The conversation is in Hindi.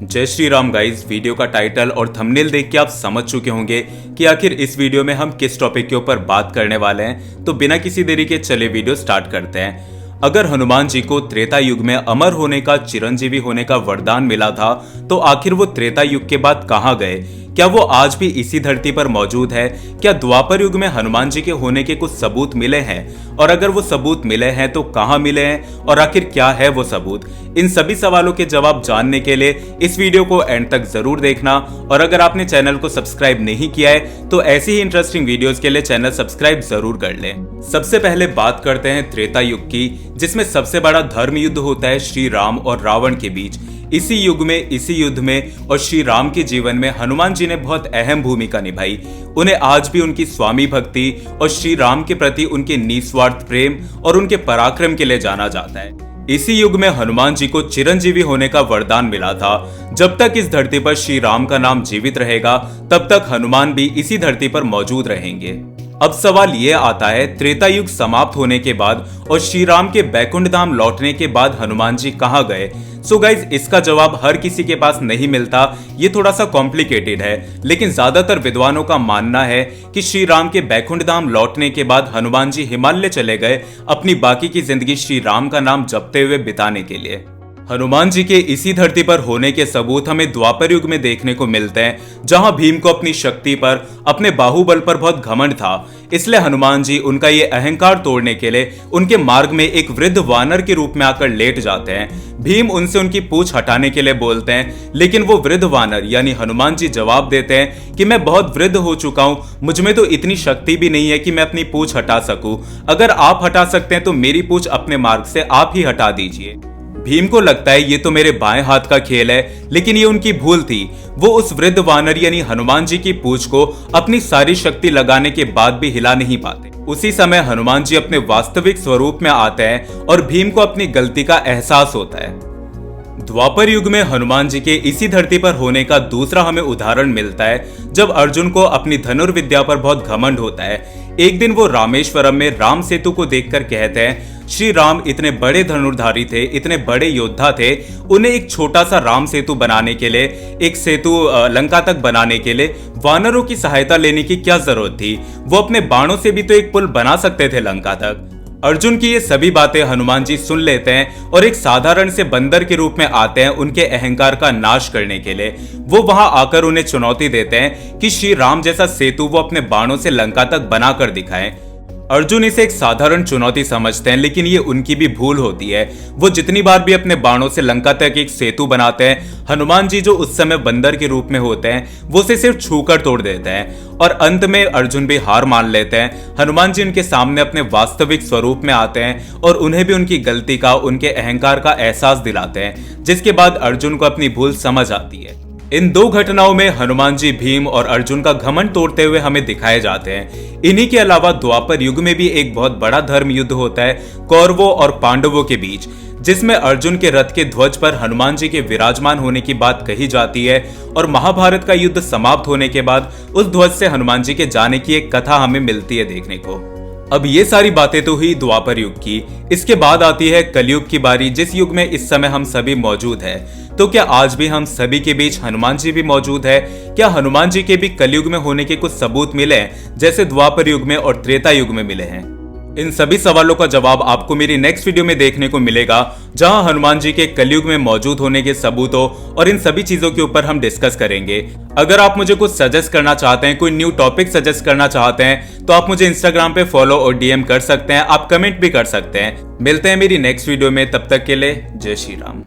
जय श्री राम गाइस। वीडियो का टाइटल और थंबनेल देख के आप समझ चुके होंगे कि आखिर इस वीडियो में हम किस टॉपिक के ऊपर बात करने वाले हैं। तो बिना किसी देरी के चले वीडियो स्टार्ट करते हैं। अगर हनुमान जी को त्रेता युग में अमर होने का, चिरंजीवी होने का वरदान मिला था, तो आखिर वो त्रेता युग के बाद कहां गए? क्या वो आज भी इसी धरती पर मौजूद है? क्या द्वापर युग में हनुमान जी के होने के कुछ सबूत मिले हैं? और अगर वो सबूत मिले हैं तो कहां मिले हैं और आखिर क्या है वो सबूत? इन सभी सवालों के जवाब जानने के लिए इस वीडियो को एंड तक जरूर देखना। और अगर आपने चैनल को सब्सक्राइब नहीं किया है तो ऐसी ही इंटरेस्टिंग वीडियोस के लिए चैनल सब्सक्राइब जरूर कर लें। सबसे पहले बात करते हैं त्रेता युग की, जिसमें सबसे बड़ा धर्म युद्ध होता है श्री राम और रावण के बीच। इसी युद्ध में और श्री राम के जीवन में हनुमान जी ने बहुत अहम भूमिका निभाई। उन्हें आज भी उनकी स्वामी भक्ति और श्री राम के प्रति उनके निस्वार्थ प्रेम और उनके पराक्रम के लिए जाना जाता है। इसी युग में हनुमान जी को चिरंजीवी होने का वरदान मिला था। जब तक इस धरती पर श्री राम का नाम जीवित रहेगा, तब तक हनुमान भी इसी धरती पर मौजूद रहेंगे। अब सवाल ये आता है, त्रेता युग समाप्त होने के बाद और श्री राम के बैकुंठ धाम लौटने के बाद हनुमान जी कहां गए? सो गाइज, इसका जवाब हर किसी के पास नहीं मिलता। ये थोड़ा सा कॉम्प्लिकेटेड है, लेकिन ज्यादातर विद्वानों का मानना है कि श्री राम के बैकुंठ धाम लौटने के बाद हनुमान जी हिमालय चले गए, अपनी बाकी की जिंदगी श्री राम का नाम जपते हुए बिताने के लिए। हनुमान जी के इसी धरती पर होने के सबूत हमें द्वापर युग में देखने को मिलते हैं, जहां भीम को अपनी शक्ति पर, अपने बाहुबल पर बहुत घमंड था। इसलिए हनुमान जी उनका ये अहंकार तोड़ने के लिए उनके मार्ग में एक वृद्ध वानर के रूप में आकर लेट जाते हैं। भीम उनसे उनकी पूंछ हटाने के लिए बोलते हैं, लेकिन वो वृद्ध वानर यानी हनुमान जी जवाब देते हैं कि मैं बहुत वृद्ध हो चुका हूं, मुझमें तो इतनी शक्ति भी नहीं है कि मैं अपनी पूंछ हटा सकूं। अगर आप हटा सकते हैं तो मेरी पूंछ अपने मार्ग से आप ही हटा दीजिए। भीम को लगता है ये तो मेरे बाएं हाथ का खेल है, लेकिन ये उनकी भूल थी। वो उस वृद्ध वानर यानी हनुमान जी की पूंछ को अपनी सारी शक्ति लगाने के बाद भी हिला नहीं पाते। उसी समय हनुमान जी अपने वास्तविक स्वरूप में आते हैं और भीम को अपनी गलती का एहसास होता है। द्वापर युग में हनुमान जी के इसी धरती पर होने का दूसरा हमें उदाहरण मिलता है, जब अर्जुन को अपनी धनुर्विद्या पर बहुत घमंड होता है। एक दिन वो रामेश्वरम में राम सेतु को देखकर कहते हैं, श्री राम इतने बड़े धनुर्धारी थे, इतने बड़े योद्धा थे, उन्हें एक छोटा सा राम सेतु बनाने के लिए, एक सेतु लंका तक बनाने के लिए वानरों की सहायता लेने की क्या जरूरत थी? वो अपने बाणों से भी तो एक पुल बना सकते थे लंका तक। अर्जुन की ये सभी बातें हनुमान जी सुन लेते हैं और एक साधारण से बंदर के रूप में आते हैं उनके अहंकार का नाश करने के लिए। वो वहां आकर उन्हें चुनौती देते हैं कि श्री राम जैसा सेतु वो अपने बाणों से लंका तक बनाकर दिखाएं। अर्जुन इसे एक साधारण चुनौती समझते हैं, लेकिन ये उनकी भी भूल होती है। वो जितनी बार भी अपने बाणों से लंका तक एक सेतु बनाते हैं, हनुमान जी जो उस समय बंदर के रूप में होते हैं, वो उसे सिर्फ छूकर तोड़ देते हैं और अंत में अर्जुन भी हार मान लेते हैं। हनुमान जी उनके सामने अपने वास्तविक स्वरूप में आते हैं और उन्हें भी उनकी गलती का, उनके अहंकार का एहसास दिलाते हैं, जिसके बाद अर्जुन को अपनी भूल समझ आती है। इन दो घटनाओं में हनुमान जी भीम और अर्जुन का घमंड तोड़ते हुए हमें दिखाए जाते हैं। इन्हीं के अलावा द्वापर युग में भी एक बहुत बड़ा धर्म युद्ध होता है कौरवों और पांडवों के बीच, जिसमें अर्जुन के रथ के ध्वज पर हनुमान जी के विराजमान होने की बात कही जाती है। और महाभारत का युद्ध समाप्त होने के बाद उस ध्वज से हनुमान जी के जाने की एक कथा हमें मिलती है देखने को। अब ये सारी बातें तो हुई द्वापर युग की। इसके बाद आती है कलयुग की बारी, जिस युग में इस समय हम सभी मौजूद हैं। तो क्या आज भी हम सभी के बीच हनुमान जी भी मौजूद है? क्या हनुमान जी के भी कलयुग में होने के कुछ सबूत मिले हैं, जैसे द्वापर युग में और त्रेता युग में मिले हैं? इन सभी सवालों का जवाब आपको मेरी नेक्स्ट वीडियो में देखने को मिलेगा, जहां हनुमान जी के कलयुग में मौजूद होने के सबूतों और इन सभी चीजों के ऊपर हम डिस्कस करेंगे। अगर आप मुझे कुछ सजेस्ट करना चाहते हैं, कोई न्यू टॉपिक सजेस्ट करना चाहते हैं, तो आप मुझे इंस्टाग्राम पे फॉलो और डीएम कर सकते हैं। आप कमेंट भी कर सकते हैं। मिलते हैं मेरी नेक्स्ट वीडियो में, तब तक के लिए जय श्री राम।